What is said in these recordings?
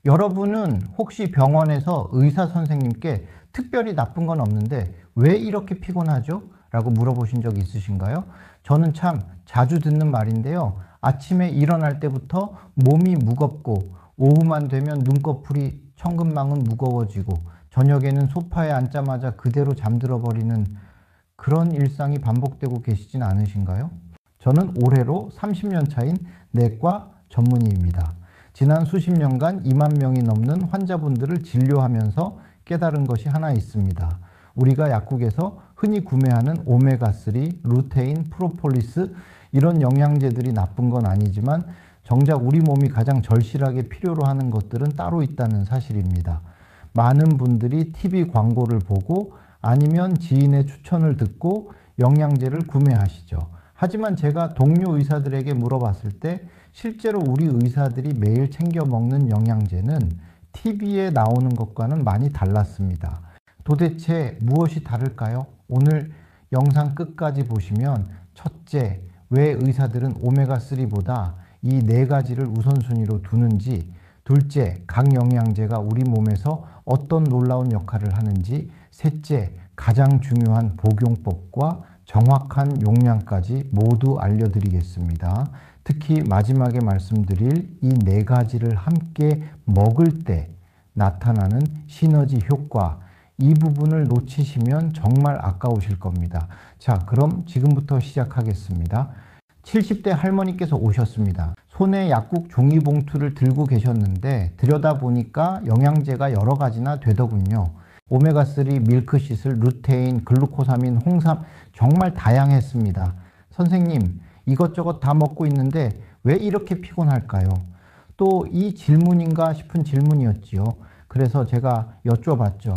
여러분은 혹시 병원에서 의사 선생님께 특별히 나쁜 건 없는데 왜 이렇게 피곤하죠? 라고 물어보신 적 있으신가요? 저는 참 자주 듣는 말인데요. 아침에 일어날 때부터 몸이 무겁고 오후만 되면 눈꺼풀이 천근만근 무거워지고 저녁에는 소파에 앉자마자 그대로 잠들어 버리는 그런 일상이 반복되고 계시진 않으신가요? 저는 올해로 30년 차인 내과 전문의입니다. 지난 수십 년간 2만 명이 넘는 환자분들을 진료하면서 깨달은 것이 하나 있습니다. 우리가 약국에서 흔히 구매하는 오메가3, 루테인, 프로폴리스 이런 영양제들이 나쁜 건 아니지만 정작 우리 몸이 가장 절실하게 필요로 하는 것들은 따로 있다는 사실입니다. 많은 분들이 TV 광고를 보고 아니면 지인의 추천을 듣고 영양제를 구매하시죠. 하지만 제가 동료 의사들에게 물어봤을 때 실제로 우리 의사들이 매일 챙겨 먹는 영양제는 TV에 나오는 것과는 많이 달랐습니다. 도대체 무엇이 다를까요? 오늘 영상 끝까지 보시면 첫째, 왜 의사들은 오메가3보다 이 네 가지를 우선순위로 두는지, 둘째, 각 영양제가 우리 몸에서 어떤 놀라운 역할을 하는지, 셋째, 가장 중요한 복용법과 정확한 용량까지 모두 알려드리겠습니다. 특히 마지막에 말씀드릴 이 네 가지를 함께 먹을 때 나타나는 시너지 효과, 이 부분을 놓치시면 정말 아까우실 겁니다. 자, 그럼 지금부터 시작하겠습니다. 70대 할머니께서 오셨습니다. 손에 약국 종이봉투를 들고 계셨는데 들여다보니까 영양제가 여러 가지나 되더군요. 오메가3, 밀크시슬, 루테인, 글루코사민, 홍삼 정말 다양했습니다. 선생님, 이것저것 다 먹고 있는데 왜 이렇게 피곤할까요? 또 이 질문인가 싶은 질문이었지요. 그래서 제가 여쭤봤죠.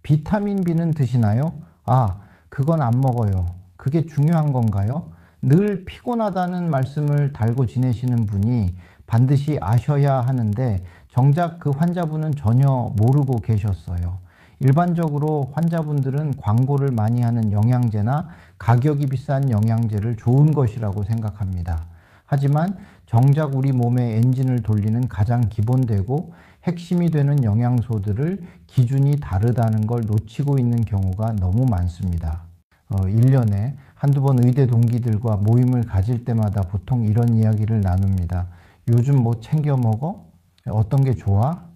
비타민 B는 드시나요? 아, 그건 안 먹어요. 그게 중요한 건가요? 늘 피곤하다는 말씀을 달고 지내시는 분이 반드시 아셔야 하는데 정작 그 환자분은 전혀 모르고 계셨어요. 일반적으로 환자분들은 광고를 많이 하는 영양제나 가격이 비싼 영양제를 좋은 것이라고 생각합니다. 하지만 정작 우리 몸의 엔진을 돌리는 가장 기본되고 핵심이 되는 영양소들을 기준이 다르다는 걸 놓치고 있는 경우가 너무 많습니다. 1년에 한두 번 의대 동기들과 모임을 가질 때마다 보통 이런 이야기를 나눕니다. 요즘 뭐 챙겨 먹어? 어떤 게 좋아?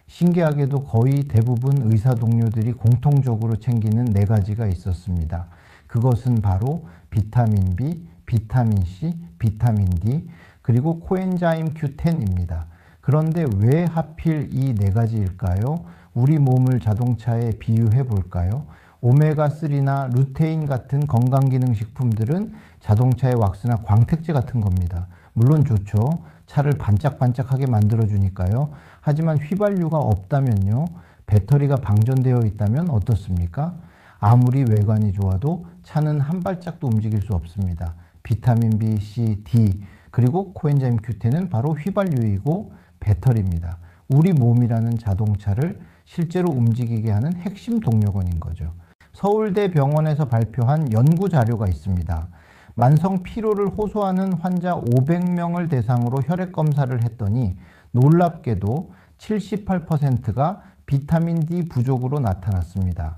신기하게도 거의 대부분 의사 동료들이 공통적으로 챙기는 네 가지가 있었습니다. 그것은 바로 비타민 B, 비타민 C, 비타민 D, 그리고 코엔자임 Q10입니다. 그런데 왜 하필 이 네 가지일까요? 우리 몸을 자동차에 비유해 볼까요? 오메가3나 루테인 같은 건강기능식품들은 자동차의 왁스나 광택제 같은 겁니다. 물론 좋죠. 차를 반짝반짝하게 만들어주니까요. 하지만 휘발유가 없다면요. 배터리가 방전되어 있다면 어떻습니까? 아무리 외관이 좋아도 차는 한 발짝도 움직일 수 없습니다. 비타민 B, C, D, 그리고 코엔자임 Q10은 바로 휘발유이고 배터리입니다. 우리 몸이라는 자동차를 실제로 움직이게 하는 핵심 동력원인 거죠. 서울대 병원에서 발표한 연구 자료가 있습니다. 만성 피로를 호소하는 환자 500명을 대상으로 혈액 검사를 했더니 놀랍게도 78%가 비타민 D 부족으로 나타났습니다.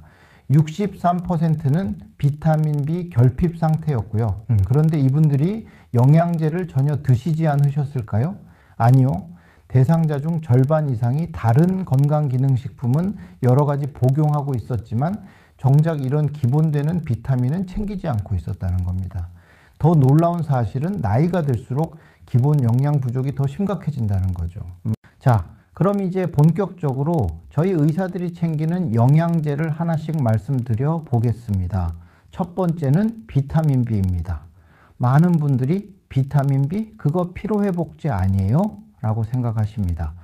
63%는 비타민 B 결핍 상태였고요. 그런데 이분들이 영양제를 전혀 드시지 않으셨을까요? 아니요. 대상자 중 절반 이상이 다른 건강기능식품은 여러 가지 복용하고 있었지만 정작 이런 기본되는 비타민은 챙기지 않고 있었다는 겁니다. 더 놀라운 사실은 나이가 들수록 기본 영양 부족이 더 심각해진다는 거죠. 자, 그럼 이제 본격적으로 저희 의사들이 챙기는 영양제를 하나씩 말씀드려 보겠습니다. 첫 번째는 비타민 B입니다. 많은 분들이 비타민 B 그거 피로회복제 아니에요? 라고 생각하십니다.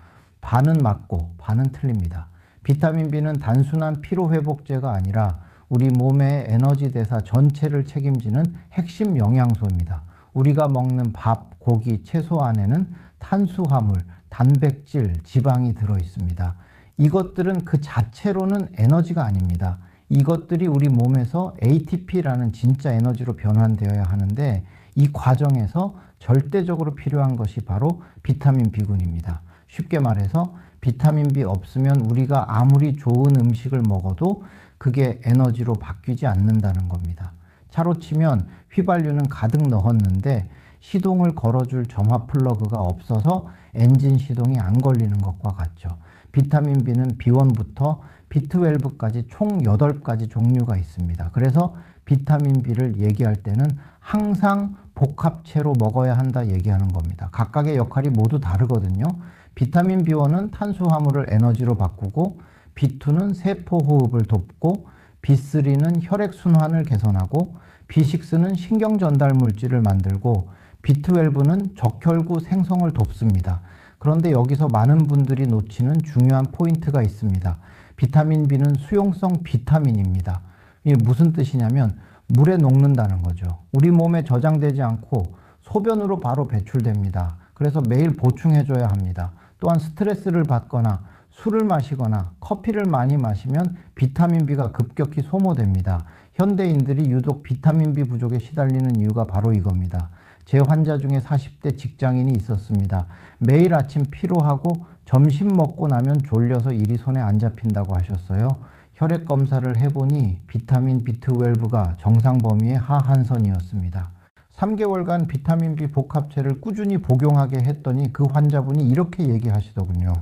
반은 맞고 반은 틀립니다. 비타민 B는 단순한 피로회복제가 아니라 우리 몸의 에너지 대사 전체를 책임지는 핵심 영양소입니다. 우리가 먹는 밥, 고기, 채소 안에는 탄수화물, 단백질, 지방이 들어있습니다. 이것들은 그 자체로는 에너지가 아닙니다. 이것들이 우리 몸에서 ATP라는 진짜 에너지로 변환되어야 하는데 이 과정에서 절대적으로 필요한 것이 바로 비타민 B군입니다. 쉽게 말해서 비타민 B 없으면 우리가 아무리 좋은 음식을 먹어도 그게 에너지로 바뀌지 않는다는 겁니다. 차로 치면 휘발유는 가득 넣었는데 시동을 걸어줄 점화 플러그가 없어서 엔진 시동이 안 걸리는 것과 같죠. 비타민 B는 B1부터 B12까지 총 8가지 종류가 있습니다. 그래서 비타민 B를 얘기할 때는 항상 복합체로 먹어야 한다 얘기하는 겁니다. 각각의 역할이 모두 다르거든요. 비타민 B1은 탄수화물을 에너지로 바꾸고, B2는 세포 호흡을 돕고, B3는 혈액순환을 개선하고, B6는 신경 전달 물질을 만들고, B12는 적혈구 생성을 돕습니다. 그런데 여기서 많은 분들이 놓치는 중요한 포인트가 있습니다. 비타민 B는 수용성 비타민입니다. 이게 무슨 뜻이냐면 물에 녹는다는 거죠. 우리 몸에 저장되지 않고 소변으로 바로 배출됩니다. 그래서 매일 보충해줘야 합니다. 또한 스트레스를 받거나 술을 마시거나 커피를 많이 마시면 비타민 B가 급격히 소모됩니다. 현대인들이 유독 비타민 B 부족에 시달리는 이유가 바로 이겁니다. 제 환자 중에 40대 직장인이 있었습니다. 매일 아침 피로하고 점심 먹고 나면 졸려서 일이 손에 안 잡힌다고 하셨어요. 혈액 검사를 해보니 비타민 B12가 정상 범위의 하한선이었습니다. 3개월간 비타민 B 복합체를 꾸준히 복용하게 했더니 그 환자분이 이렇게 얘기하시더군요.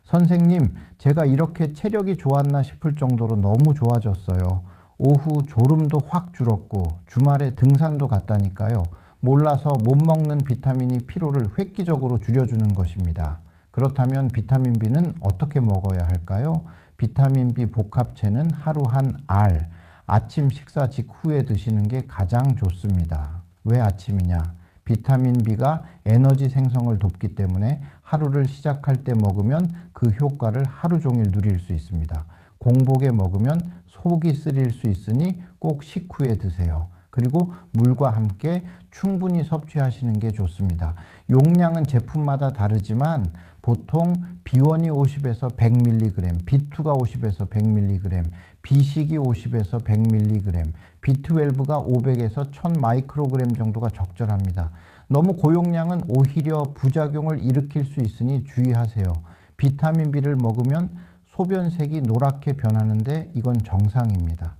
선생님, 제가 이렇게 체력이 좋았나 싶을 정도로 너무 좋아졌어요. 오후 졸음도 확 줄었고 주말에 등산도 갔다니까요. 몰라서 못 먹는 비타민이 피로를 획기적으로 줄여주는 것입니다. 그렇다면 비타민 B는 어떻게 먹어야 할까요? 비타민 B 복합체는 하루 한 알, 아침 식사 직후에 드시는 게 가장 좋습니다. 왜 아침이냐? 비타민 B가 에너지 생성을 돕기 때문에 하루를 시작할 때 먹으면 그 효과를 하루 종일 누릴 수 있습니다. 공복에 먹으면 속이 쓰릴 수 있으니 꼭 식후에 드세요. 그리고 물과 함께 충분히 섭취하시는 게 좋습니다. 용량은 제품마다 다르지만 보통 B1이 50에서 100mg, B2가 50에서 100mg, B식이 50에서 100mg, B12가 500에서 1000마이크로그램 정도가 적절합니다. 너무 고용량은 오히려 부작용을 일으킬 수 있으니 주의하세요. 비타민 B를 먹으면 소변색이 노랗게 변하는데 이건 정상입니다.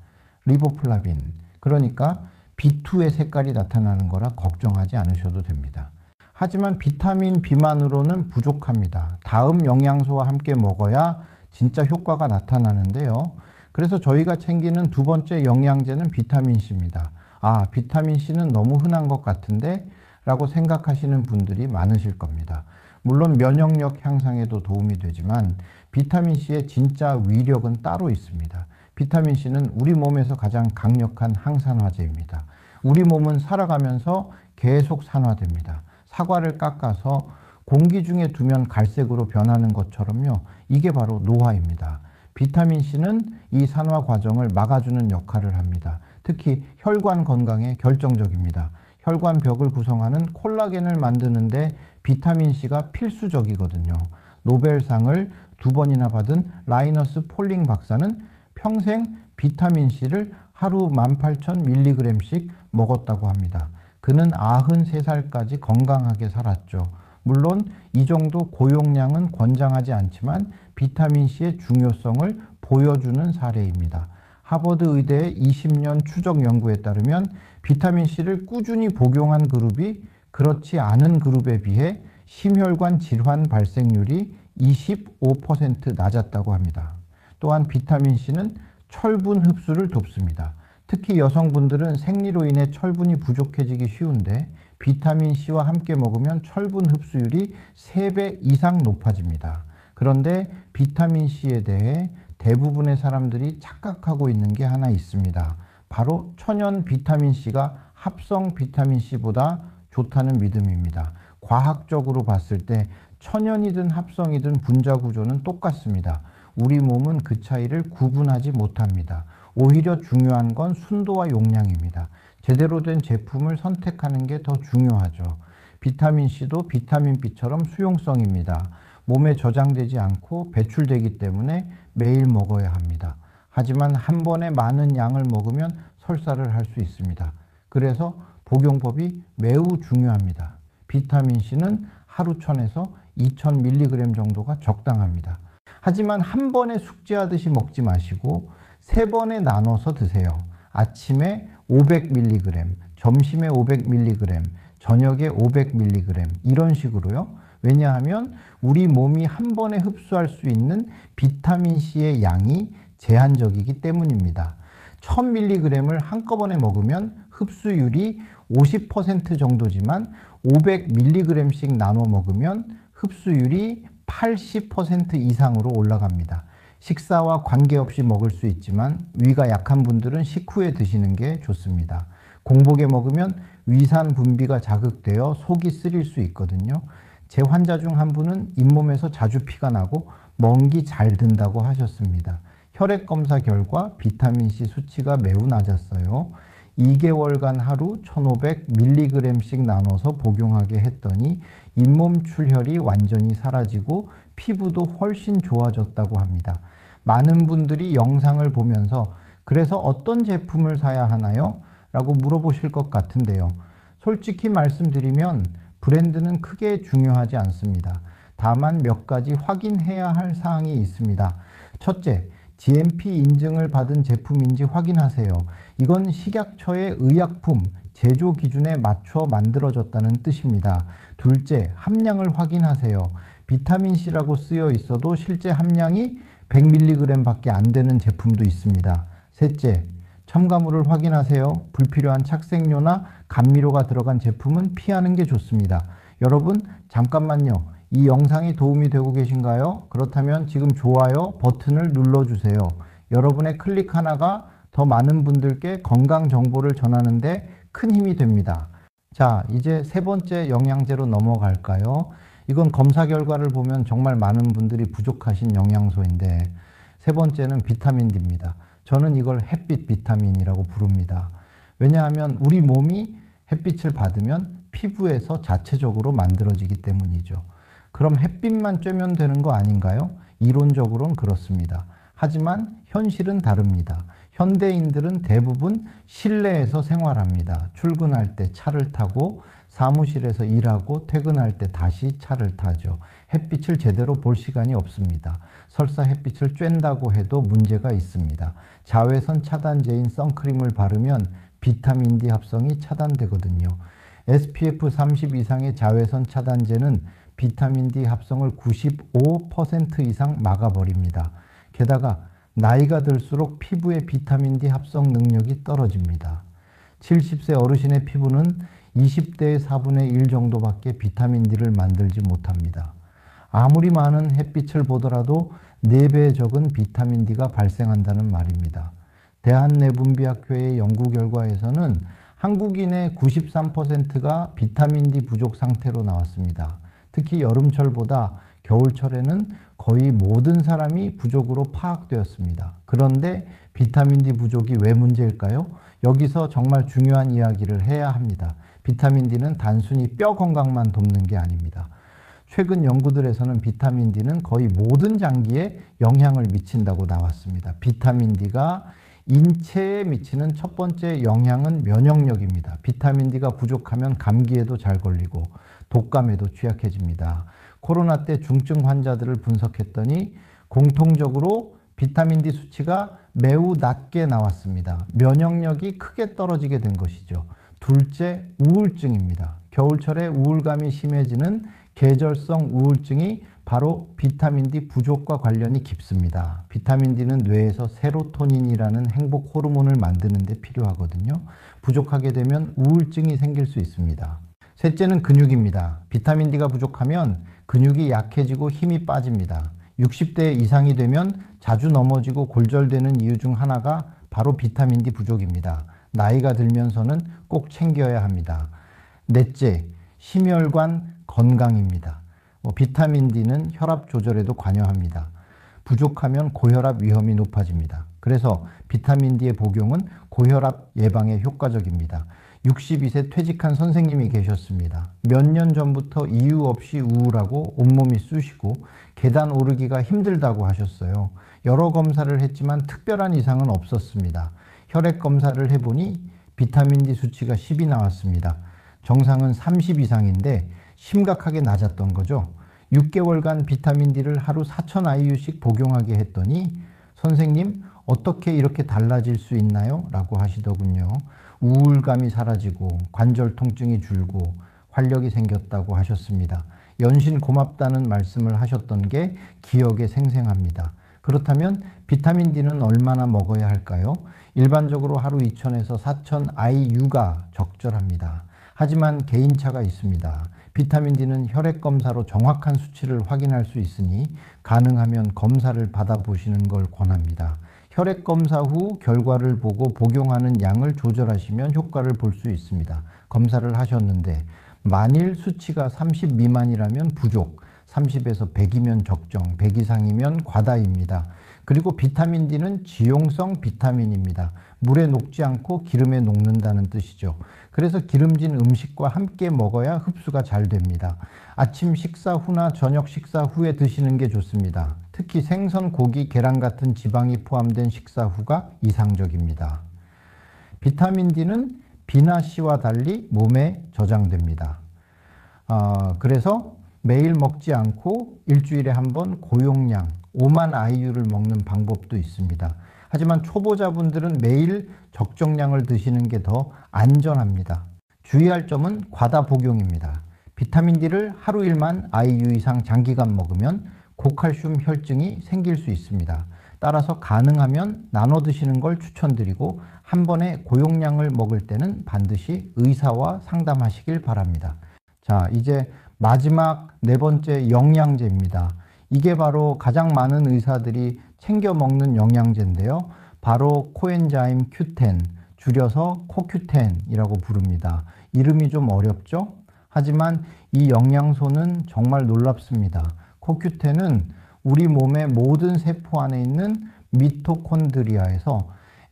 리보플라빈, 그러니까 B2의 색깔이 나타나는 거라 걱정하지 않으셔도 됩니다. 하지만 비타민 B만으로는 부족합니다. 다음 영양소와 함께 먹어야 진짜 효과가 나타나는데요. 그래서 저희가 챙기는 두 번째 영양제는 비타민C입니다. 아, 비타민C는 너무 흔한 것 같은데? 라고 생각하시는 분들이 많으실 겁니다. 물론 면역력 향상에도 도움이 되지만 비타민C의 진짜 위력은 따로 있습니다. 비타민C는 우리 몸에서 가장 강력한 항산화제입니다. 우리 몸은 살아가면서 계속 산화됩니다. 사과를 깎아서 공기 중에 두면 갈색으로 변하는 것처럼요. 이게 바로 노화입니다. 비타민C는 이 산화 과정을 막아주는 역할을 합니다. 특히 혈관 건강에 결정적입니다. 혈관벽을 구성하는 콜라겐을 만드는데 비타민C가 필수적이거든요. 노벨상을 2번이나 받은 라이너스 폴링 박사는 평생 비타민C를 하루 18,000mg씩 먹었다고 합니다. 그는 93살까지 건강하게 살았죠. 물론 이 정도 고용량은 권장하지 않지만 비타민C의 중요성을 보여주는 사례입니다. 하버드 의대의 20년 추적 연구에 따르면 비타민C를 꾸준히 복용한 그룹이 그렇지 않은 그룹에 비해 심혈관 질환 발생률이 25% 낮았다고 합니다. 또한 비타민C는 철분 흡수를 돕습니다. 특히 여성분들은 생리로 인해 철분이 부족해지기 쉬운데 비타민C와 함께 먹으면 철분 흡수율이 3배 이상 높아집니다. 그런데 비타민C에 대해 대부분의 사람들이 착각하고 있는 게 하나 있습니다. 바로 천연 비타민C가 합성 비타민C보다 좋다는 믿음입니다. 과학적으로 봤을 때 천연이든 합성이든 분자 구조는 똑같습니다. 우리 몸은 그 차이를 구분하지 못합니다. 오히려 중요한 건 순도와 용량입니다. 제대로 된 제품을 선택하는 게 더 중요하죠. 비타민C도 비타민 B처럼 수용성입니다. 몸에 저장되지 않고 배출되기 때문에 매일 먹어야 합니다. 하지만 한 번에 많은 양을 먹으면 설사를 할 수 있습니다. 그래서 복용법이 매우 중요합니다. 비타민C는 하루 1000에서 2000mg 정도가 적당합니다. 하지만 한 번에 숙제하듯이 먹지 마시고 3번에 나눠서 드세요. 아침에 500mg, 점심에 500mg, 저녁에 500mg 이런 식으로요. 왜냐하면 우리 몸이 한 번에 흡수할 수 있는 비타민C의 양이 제한적이기 때문입니다. 1000mg을 한꺼번에 먹으면 흡수율이 50% 정도지만 500mg씩 나눠 먹으면 흡수율이 80% 이상으로 올라갑니다. 식사와 관계없이 먹을 수 있지만 위가 약한 분들은 식후에 드시는 게 좋습니다. 공복에 먹으면 위산 분비가 자극되어 속이 쓰릴 수 있거든요. 제 환자 중 한 분은 잇몸에서 자주 피가 나고 멍기 잘 든다고 하셨습니다. 혈액 검사 결과 비타민C 수치가 매우 낮았어요. 2개월간 하루 1500mg씩 나눠서 복용하게 했더니 잇몸 출혈이 완전히 사라지고 피부도 훨씬 좋아졌다고 합니다. 많은 분들이 영상을 보면서 그래서 어떤 제품을 사야 하나요? 라고 물어보실 것 같은데요. 솔직히 말씀드리면 브랜드는 크게 중요하지 않습니다. 다만 몇 가지 확인해야 할 사항이 있습니다. 첫째, GMP 인증을 받은 제품인지 확인하세요. 이건 식약처의 의약품 제조 기준에 맞춰 만들어졌다는 뜻입니다. 둘째, 함량을 확인하세요. 비타민C라고 쓰여 있어도 실제 함량이 100mg 밖에 안 되는 제품도 있습니다. 셋째, 첨가물을 확인하세요. 불필요한 착색료나 감미료가 들어간 제품은 피하는 게 좋습니다. 여러분, 잠깐만요. 이 영상이 도움이 되고 계신가요? 그렇다면 지금 좋아요 버튼을 눌러주세요. 여러분의 클릭 하나가 더 많은 분들께 건강 정보를 전하는 데 큰 힘이 됩니다. 자, 이제 3번째 영양제로 넘어갈까요? 이건 검사 결과를 보면 정말 많은 분들이 부족하신 영양소인데 3번째는 비타민 D입니다. 저는 이걸 햇빛 비타민이라고 부릅니다. 왜냐하면 우리 몸이 햇빛을 받으면 피부에서 자체적으로 만들어지기 때문이죠. 그럼 햇빛만 쬐면 되는 거 아닌가요? 이론적으로는 그렇습니다. 하지만 현실은 다릅니다. 현대인들은 대부분 실내에서 생활합니다. 출근할 때 차를 타고 사무실에서 일하고 퇴근할 때 다시 차를 타죠. 햇빛을 제대로 볼 시간이 없습니다. 설사 햇빛을 쬐다고 해도 문제가 있습니다. 자외선 차단제인 선크림을 바르면 비타민 D 합성이 차단되거든요. SPF 30 이상의 자외선 차단제는 비타민 D 합성을 95% 이상 막아버립니다. 게다가 나이가 들수록 피부의 비타민 D 합성 능력이 떨어집니다. 70세 어르신의 피부는 20대의 4분의 1 정도밖에 비타민 D를 만들지 못합니다. 아무리 많은 햇빛을 보더라도 4배 적은 비타민 D가 발생한다는 말입니다. 대한내분비학회의 연구 결과에서는 한국인의 93%가 비타민 D 부족 상태로 나왔습니다. 특히 여름철보다 겨울철에는 거의 모든 사람이 부족으로 파악되었습니다. 그런데 비타민 D 부족이 왜 문제일까요? 여기서 정말 중요한 이야기를 해야 합니다. 비타민 D는 단순히 뼈 건강만 돕는 게 아닙니다. 최근 연구들에서는 비타민 D는 거의 모든 장기에 영향을 미친다고 나왔습니다. 비타민 D가 인체에 미치는 첫 번째 영향은 면역력입니다. 비타민 D가 부족하면 감기에도 잘 걸리고 독감에도 취약해집니다. 코로나 때 중증 환자들을 분석했더니 공통적으로 비타민 D 수치가 매우 낮게 나왔습니다. 면역력이 크게 떨어지게 된 것이죠. 둘째, 우울증입니다. 겨울철에 우울감이 심해지는 계절성 우울증이 바로 비타민 D 부족과 관련이 깊습니다. 비타민 D는 뇌에서 세로토닌이라는 행복 호르몬을 만드는 데 필요하거든요. 부족하게 되면 우울증이 생길 수 있습니다. 셋째는 근육입니다. 비타민 D가 부족하면 근육이 약해지고 힘이 빠집니다. 60대 이상이 되면 자주 넘어지고 골절되는 이유 중 하나가 바로 비타민 D 부족입니다. 나이가 들면서는 꼭 챙겨야 합니다. 넷째, 심혈관 건강입니다. 비타민 D는 혈압 조절에도 관여합니다. 부족하면 고혈압 위험이 높아집니다. 그래서 비타민 D의 복용은 고혈압 예방에 효과적입니다. 62세 퇴직한 선생님이 계셨습니다. 몇 년 전부터 이유 없이 우울하고 온몸이 쑤시고 계단 오르기가 힘들다고 하셨어요. 여러 검사를 했지만 특별한 이상은 없었습니다. 혈액 검사를 해보니 비타민 D 수치가 10이 나왔습니다. 정상은 30 이상인데 심각하게 낮았던 거죠. 6개월간 비타민 D를 하루 4000IU씩 복용하게 했더니 선생님 어떻게 이렇게 달라질 수 있나요? 라고 하시더군요. 우울감이 사라지고 관절 통증이 줄고 활력이 생겼다고 하셨습니다. 연신 고맙다는 말씀을 하셨던 게 기억에 생생합니다. 그렇다면 비타민 D는 얼마나 먹어야 할까요? 일반적으로 하루 2000에서 4000IU가 적절합니다. 하지만 개인차가 있습니다. 비타민 D는 혈액 검사로 정확한 수치를 확인할 수 있으니 가능하면 검사를 받아보시는 걸 권합니다. 혈액 검사 후 결과를 보고 복용하는 양을 조절하시면 효과를 볼 수 있습니다. 검사를 하셨는데 만일 수치가 30 미만이라면 부족, 30에서 100이면 적정, 100 이상이면 과다입니다. 그리고 비타민 D는 지용성 비타민입니다. 물에 녹지 않고 기름에 녹는다는 뜻이죠. 그래서 기름진 음식과 함께 먹어야 흡수가 잘 됩니다. 아침 식사 후나 저녁 식사 후에 드시는 게 좋습니다. 특히 생선, 고기, 계란 같은 지방이 포함된 식사 후가 이상적입니다. 비타민 D는 B나 C와 달리 몸에 저장됩니다. 그래서 매일 먹지 않고 일주일에 한 번 고용량 5만 IU를 먹는 방법도 있습니다. 하지만 초보자분들은 매일 적정량을 드시는 게 더 안전합니다. 주의할 점은 과다 복용입니다. 비타민 D를 하루 1만 IU 이상 장기간 먹으면 고칼슘 혈증이 생길 수 있습니다. 따라서 가능하면 나눠 드시는 걸 추천드리고 한 번에 고용량을 먹을 때는 반드시 의사와 상담하시길 바랍니다. 자, 이제 마지막 네 번째 영양제입니다. 이게 바로 가장 많은 의사들이 챙겨 먹는 영양제인데요. 바로 코엔자임 Q10, 줄여서 코큐텐이라고 부릅니다. 이름이 좀 어렵죠? 하지만 이 영양소는 정말 놀랍습니다. 코큐텐은 우리 몸의 모든 세포 안에 있는 미토콘드리아에서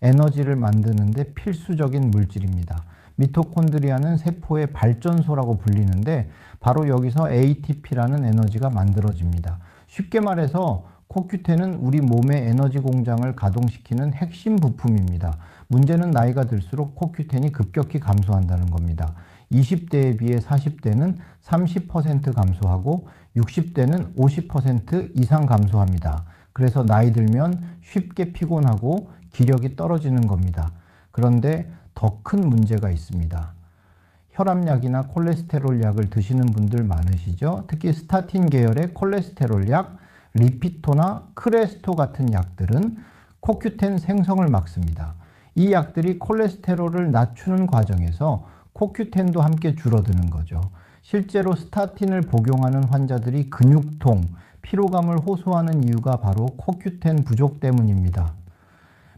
에너지를 만드는데 필수적인 물질입니다. 미토콘드리아는 세포의 발전소라고 불리는데 바로 여기서 ATP라는 에너지가 만들어집니다. 쉽게 말해서 코큐텐은 우리 몸의 에너지 공장을 가동시키는 핵심 부품입니다. 문제는 나이가 들수록 코큐텐이 급격히 감소한다는 겁니다. 20대에 비해 40대는 30% 감소하고 60대는 50% 이상 감소합니다. 그래서 나이 들면 쉽게 피곤하고 기력이 떨어지는 겁니다. 그런데 더 큰 문제가 있습니다. 혈압약이나 콜레스테롤 약을 드시는 분들 많으시죠? 특히 스타틴 계열의 콜레스테롤 약, 리피토나 크레스토 같은 약들은 코큐텐 생성을 막습니다. 이 약들이 콜레스테롤을 낮추는 과정에서 코큐텐도 함께 줄어드는 거죠. 실제로 스타틴을 복용하는 환자들이 근육통, 피로감을 호소하는 이유가 바로 코큐텐 부족 때문입니다.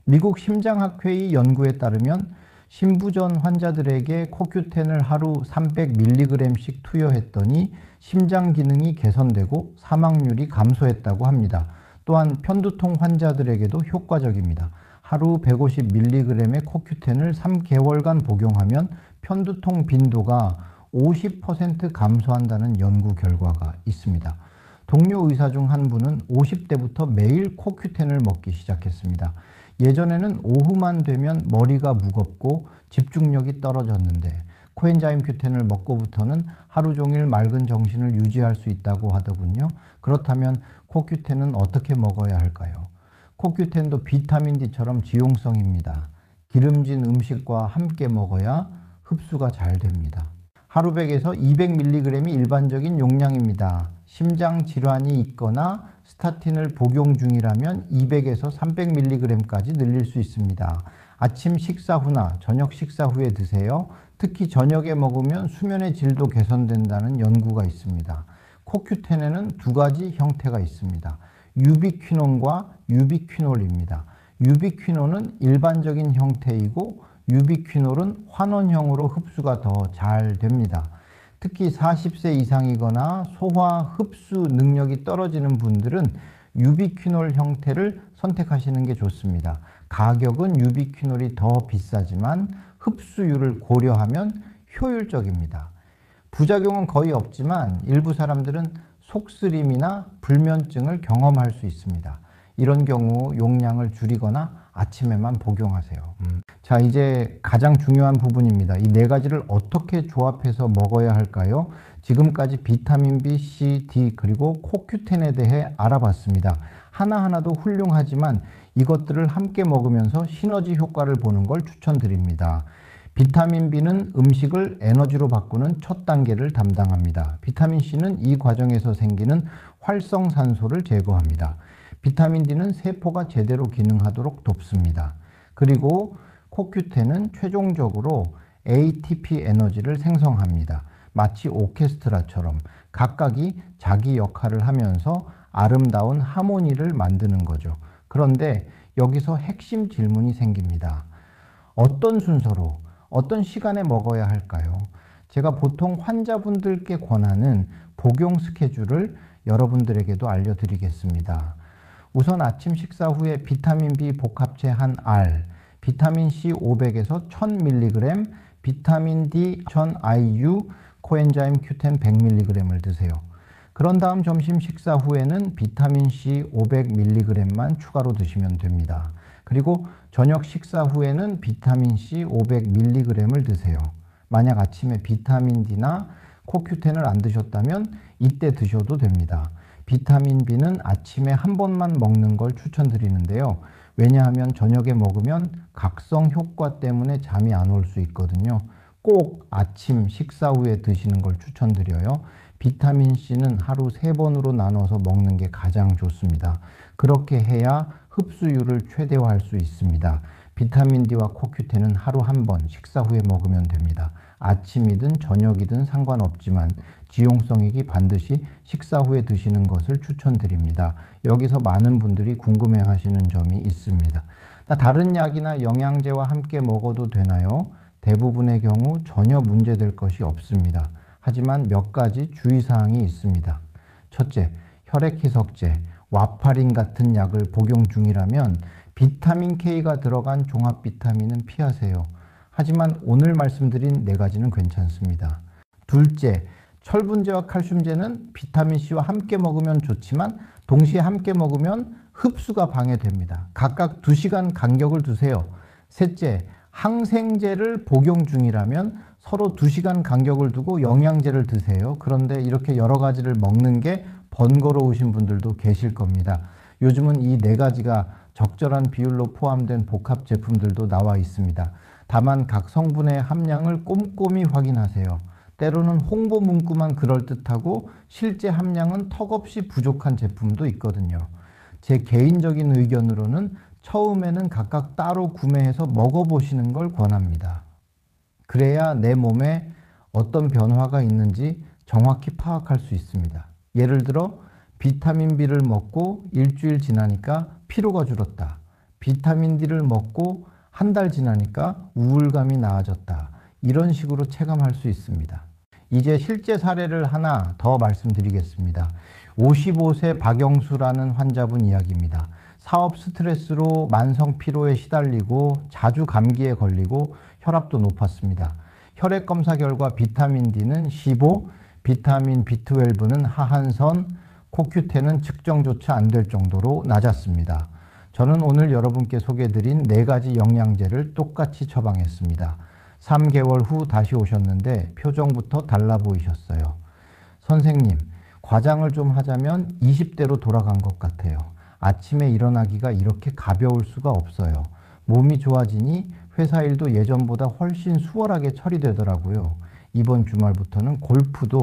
미국 심장학회의 연구에 따르면 심부전 환자들에게 코큐텐을 하루 300mg씩 투여했더니 심장 기능이 개선되고 사망률이 감소했다고 합니다. 또한 편두통 환자들에게도 효과적입니다. 하루 150mg의 코큐텐을 3개월간 복용하면 편두통 빈도가 50% 감소한다는 연구 결과가 있습니다. 동료 의사 중 한 분은 50대부터 매일 코큐텐을 먹기 시작했습니다. 예전에는 오후만 되면 머리가 무겁고 집중력이 떨어졌는데 코엔자임 Q10을 먹고부터는 하루 종일 맑은 정신을 유지할 수 있다고 하더군요. 그렇다면 코큐텐은 어떻게 먹어야 할까요? 코큐텐도 비타민 D처럼 지용성입니다. 기름진 음식과 함께 먹어야 흡수가 잘 됩니다. 하루 100에서 200mg이 일반적인 용량입니다. 심장 질환이 있거나 스타틴을 복용 중이라면 200에서 300mg까지 늘릴 수 있습니다. 아침 식사 후나 저녁 식사 후에 드세요. 특히 저녁에 먹으면 수면의 질도 개선된다는 연구가 있습니다. 코큐텐에는 두 가지 형태가 있습니다. 유비퀴논과 유비퀴놀입니다. 유비퀴논은 일반적인 형태이고 유비퀴놀은 환원형으로 흡수가 더 잘 됩니다. 특히 40세 이상이거나 소화 흡수 능력이 떨어지는 분들은 유비퀴놀 형태를 선택하시는 게 좋습니다. 가격은 유비퀴놀이 더 비싸지만 흡수율을 고려하면 효율적입니다. 부작용은 거의 없지만 일부 사람들은 속쓰림이나 불면증을 경험할 수 있습니다. 이런 경우 용량을 줄이거나 아침에만 복용하세요. 자, 이제 가장 중요한 부분입니다. 이 네 가지를 어떻게 조합해서 먹어야 할까요? 지금까지 비타민 B, C, D 그리고 코큐텐에 대해 알아봤습니다. 하나하나도 훌륭하지만 이것들을 함께 먹으면서 시너지 효과를 보는 걸 추천드립니다. 비타민 B는 음식을 에너지로 바꾸는 첫 단계를 담당합니다. 비타민 C는 이 과정에서 생기는 활성산소를 제거합니다. 비타민 D는 세포가 제대로 기능하도록 돕습니다. 그리고 코큐텐은 최종적으로 ATP 에너지를 생성합니다. 마치 오케스트라처럼 각각이 자기 역할을 하면서 아름다운 하모니를 만드는 거죠. 그런데 여기서 핵심 질문이 생깁니다. 어떤 순서로, 어떤 시간에 먹어야 할까요? 제가 보통 환자분들께 권하는 복용 스케줄을 여러분들에게도 알려드리겠습니다. 우선 아침 식사 후에 비타민 B 복합체 한 알, 비타민 C 500에서 1000mg, 비타민 D 1000IU, 코엔자임 Q10 100mg을 드세요. 그런 다음 점심 식사 후에는 비타민 C 500mg만 추가로 드시면 됩니다. 그리고 저녁 식사 후에는 비타민 C 500mg을 드세요. 만약 아침에 비타민 D나 코큐텐을 안 드셨다면 이때 드셔도 됩니다. 비타민 B는 아침에 한 번만 먹는 걸 추천드리는데요. 왜냐하면 저녁에 먹으면 각성 효과 때문에 잠이 안 올 수 있거든요. 꼭 아침 식사 후에 드시는 걸 추천드려요. 비타민 C는 하루 3번으로 나눠서 먹는 게 가장 좋습니다. 그렇게 해야 흡수율을 최대화할 수 있습니다. 비타민 D와 코큐텐은 하루 한 번 식사 후에 먹으면 됩니다. 아침이든 저녁이든 상관없지만 지용성이기 반드시 식사 후에 드시는 것을 추천드립니다. 여기서 많은 분들이 궁금해 하시는 점이 있습니다. 다른 약이나 영양제와 함께 먹어도 되나요? 대부분의 경우 전혀 문제될 것이 없습니다. 하지만 몇 가지 주의사항이 있습니다. 첫째, 혈액희석제, 와파린 같은 약을 복용 중이라면 비타민 K가 들어간 종합 비타민은 피하세요. 하지만 오늘 말씀드린 네 가지는 괜찮습니다. 둘째, 철분제와 칼슘제는 비타민 C와 함께 먹으면 좋지만 동시에 함께 먹으면 흡수가 방해됩니다. 각각 2시간 간격을 두세요. 셋째, 항생제를 복용 중이라면 서로 2시간 간격을 두고 영양제를 드세요. 그런데 이렇게 여러 가지를 먹는 게 번거로우신 분들도 계실 겁니다. 요즘은 이 네 가지가 적절한 비율로 포함된 복합 제품들도 나와 있습니다. 다만 각 성분의 함량을 꼼꼼히 확인하세요. 때로는 홍보 문구만 그럴듯하고 실제 함량은 턱없이 부족한 제품도 있거든요. 제 개인적인 의견으로는 처음에는 각각 따로 구매해서 먹어보시는 걸 권합니다. 그래야 내 몸에 어떤 변화가 있는지 정확히 파악할 수 있습니다. 예를 들어 비타민 B를 먹고 일주일 지나니까 피로가 줄었다. 비타민 D를 먹고 한 달 지나니까 우울감이 나아졌다. 이런 식으로 체감할 수 있습니다. 이제 실제 사례를 하나 더 말씀드리겠습니다. 55세 박영수라는 환자분 이야기입니다. 사업 스트레스로 만성 피로에 시달리고 자주 감기에 걸리고 혈압도 높았습니다. 혈액 검사 결과 비타민 D는 15, 비타민 B12는 하한선, 코큐텐은 측정조차 안 될 정도로 낮았습니다. 저는 오늘 여러분께 소개해드린 4가지 영양제를 똑같이 처방했습니다. 3개월 후 다시 오셨는데 표정부터 달라 보이셨어요. 선생님, 과장을 좀 하자면 20대로 돌아간 것 같아요. 아침에 일어나기가 이렇게 가벼울 수가 없어요. 몸이 좋아지니 회사 일도 예전보다 훨씬 수월하게 처리되더라고요. 이번 주말부터는 골프도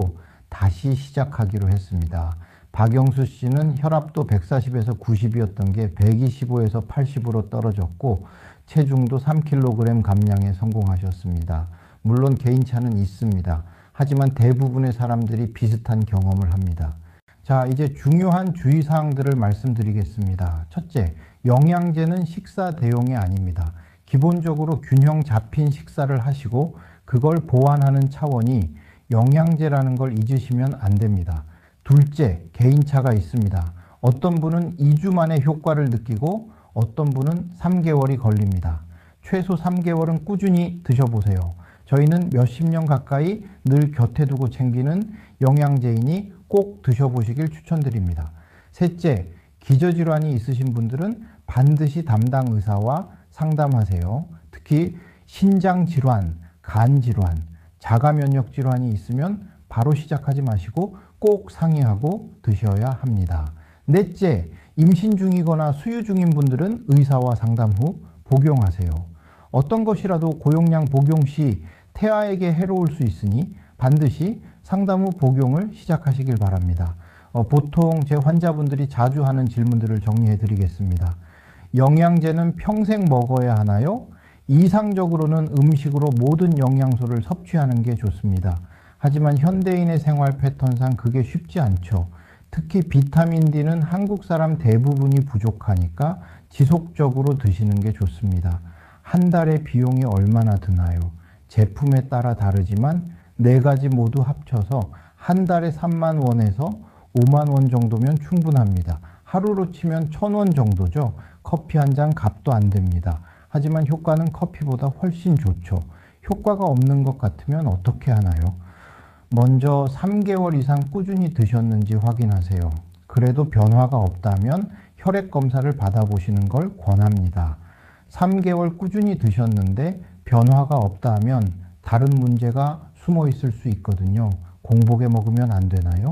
다시 시작하기로 했습니다. 박영수 씨는 혈압도 140에서 90이었던 게 125에서 80으로 떨어졌고 체중도 3kg 감량에 성공하셨습니다. 물론 개인차는 있습니다. 하지만 대부분의 사람들이 비슷한 경험을 합니다. 자, 이제 중요한 주의사항들을 말씀드리겠습니다. 첫째, 영양제는 식사 대용이 아닙니다. 기본적으로 균형 잡힌 식사를 하시고 그걸 보완하는 차원이 영양제라는 걸 잊으시면 안 됩니다. 둘째, 개인차가 있습니다. 어떤 분은 2주 만에 효과를 느끼고 어떤 분은 3개월이 걸립니다. 최소 3개월은 꾸준히 드셔보세요. 저희는 몇십 년 가까이 늘 곁에 두고 챙기는 영양제이니 꼭 드셔보시길 추천드립니다. 셋째, 기저질환이 있으신 분들은 반드시 담당 의사와 상담하세요. 특히 신장질환, 간질환, 자가면역질환이 있으면 바로 시작하지 마시고 꼭 상의하고 드셔야 합니다. 넷째, 임신 중이거나 수유 중인 분들은 의사와 상담 후 복용하세요. 어떤 것이라도 고용량 복용 시 태아에게 해로울 수 있으니 반드시 상담 후 복용을 시작하시길 바랍니다. 보통 제 환자분들이 자주 하는 질문들을 정리해 드리겠습니다. 영양제는 평생 먹어야 하나요? 이상적으로는 음식으로 모든 영양소를 섭취하는 게 좋습니다. 하지만 현대인의 생활 패턴상 그게 쉽지 않죠. 특히 비타민 D는 한국 사람 대부분이 부족하니까 지속적으로 드시는 게 좋습니다. 한 달에 비용이 얼마나 드나요? 제품에 따라 다르지만 4가지 모두 합쳐서 한 달에 3만 원에서 5만 원 정도면 충분합니다. 하루로 치면 1,000원 정도죠. 커피 한 잔 값도 안 됩니다. 하지만 효과는 커피보다 훨씬 좋죠. 효과가 없는 것 같으면 어떻게 하나요? 먼저 3개월 이상 꾸준히 드셨는지 확인하세요. 그래도 변화가 없다면 혈액 검사를 받아보시는 걸 권합니다. 3개월 꾸준히 드셨는데 변화가 없다 하면 다른 문제가 숨어 있을 수 있거든요. 공복에 먹으면 안 되나요?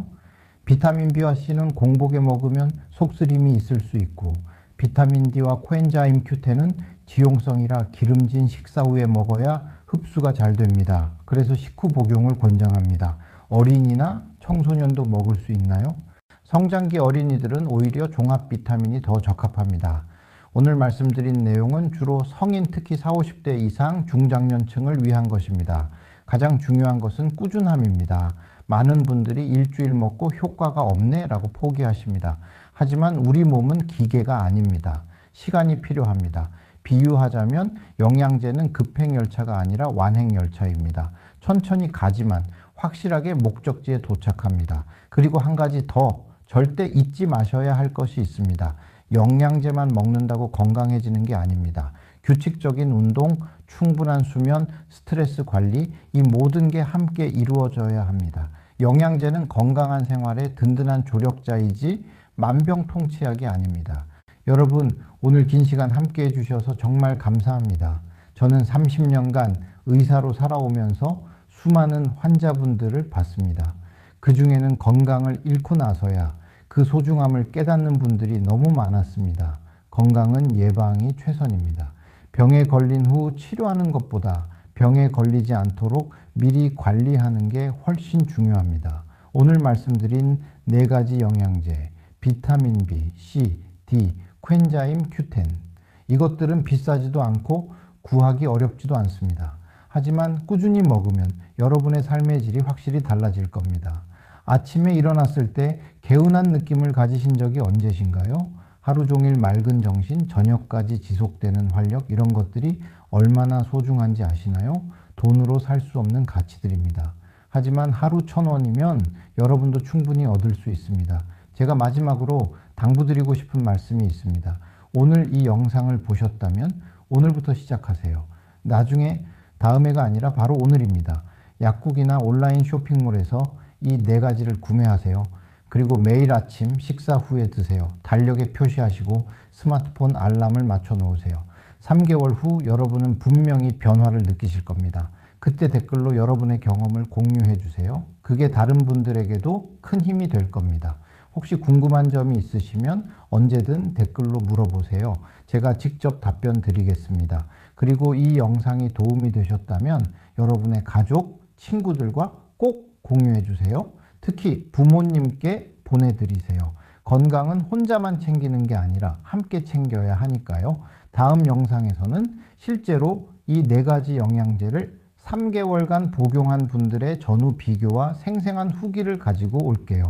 비타민 B와 C는 공복에 먹으면 속쓰림이 있을 수 있고, 비타민 D와 코엔자임 Q10은 지용성이라 기름진 식사 후에 먹어야 흡수가 잘 됩니다. 그래서 식후 복용을 권장합니다. 어린이나 청소년도 먹을 수 있나요? 성장기 어린이들은 오히려 종합 비타민이 더 적합합니다. 오늘 말씀드린 내용은 주로 성인, 특히 40, 50대 이상 중장년층을 위한 것입니다. 가장 중요한 것은 꾸준함입니다. 많은 분들이 일주일 먹고 효과가 없네 라고 포기하십니다. 하지만 우리 몸은 기계가 아닙니다. 시간이 필요합니다. 비유하자면 영양제는 급행열차가 아니라 완행열차입니다. 천천히 가지만 확실하게 목적지에 도착합니다. 그리고 한 가지 더 절대 잊지 마셔야 할 것이 있습니다. 영양제만 먹는다고 건강해지는 게 아닙니다. 규칙적인 운동, 충분한 수면, 스트레스 관리, 이 모든 게 함께 이루어져야 합니다. 영양제는 건강한 생활의 든든한 조력자이지 만병통치약이 아닙니다. 여러분, 오늘 긴 시간 함께 해주셔서 정말 감사합니다. 저는 30년간 의사로 살아오면서 수많은 환자분들을 봤습니다. 그 중에는 건강을 잃고 나서야 그 소중함을 깨닫는 분들이 너무 많았습니다. 건강은 예방이 최선입니다. 병에 걸린 후 치료하는 것보다 병에 걸리지 않도록 미리 관리하는 게 훨씬 중요합니다. 오늘 말씀드린 4가지 영양제, 비타민 B, C, D, 코엔자임 Q10. 이것들은 비싸지도 않고 구하기 어렵지도 않습니다. 하지만 꾸준히 먹으면 여러분의 삶의 질이 확실히 달라질 겁니다. 아침에 일어났을 때 개운한 느낌을 가지신 적이 언제신가요? 하루 종일 맑은 정신, 저녁까지 지속되는 활력, 이런 것들이 얼마나 소중한지 아시나요? 돈으로 살 수 없는 가치들입니다. 하지만 하루 1,000원이면 여러분도 충분히 얻을 수 있습니다. 제가 마지막으로 당부드리고 싶은 말씀이 있습니다. 오늘 이 영상을 보셨다면 오늘부터 시작하세요. 나중에 다음해가 아니라 바로 오늘입니다. 약국이나 온라인 쇼핑몰에서 이 4가지를 구매하세요. 그리고 매일 아침 식사 후에 드세요. 달력에 표시하시고 스마트폰 알람을 맞춰 놓으세요. 3개월 후 여러분은 분명히 변화를 느끼실 겁니다. 그때 댓글로 여러분의 경험을 공유해 주세요. 그게 다른 분들에게도 큰 힘이 될 겁니다. 혹시 궁금한 점이 있으시면 언제든 댓글로 물어보세요. 제가 직접 답변 드리겠습니다. 그리고 이 영상이 도움이 되셨다면 여러분의 가족, 친구들과 꼭 공유해 주세요. 특히 부모님께 보내드리세요. 건강은 혼자만 챙기는 게 아니라 함께 챙겨야 하니까요. 다음 영상에서는 실제로 이 4가지 영양제를 3개월간 복용한 분들의 전후 비교와 생생한 후기를 가지고 올게요.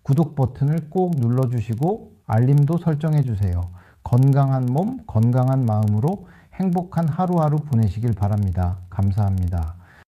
구독 버튼을 꼭 눌러주시고 알림도 설정해 주세요. 건강한 몸, 건강한 마음으로 행복한 하루하루 보내시길 바랍니다. 감사합니다.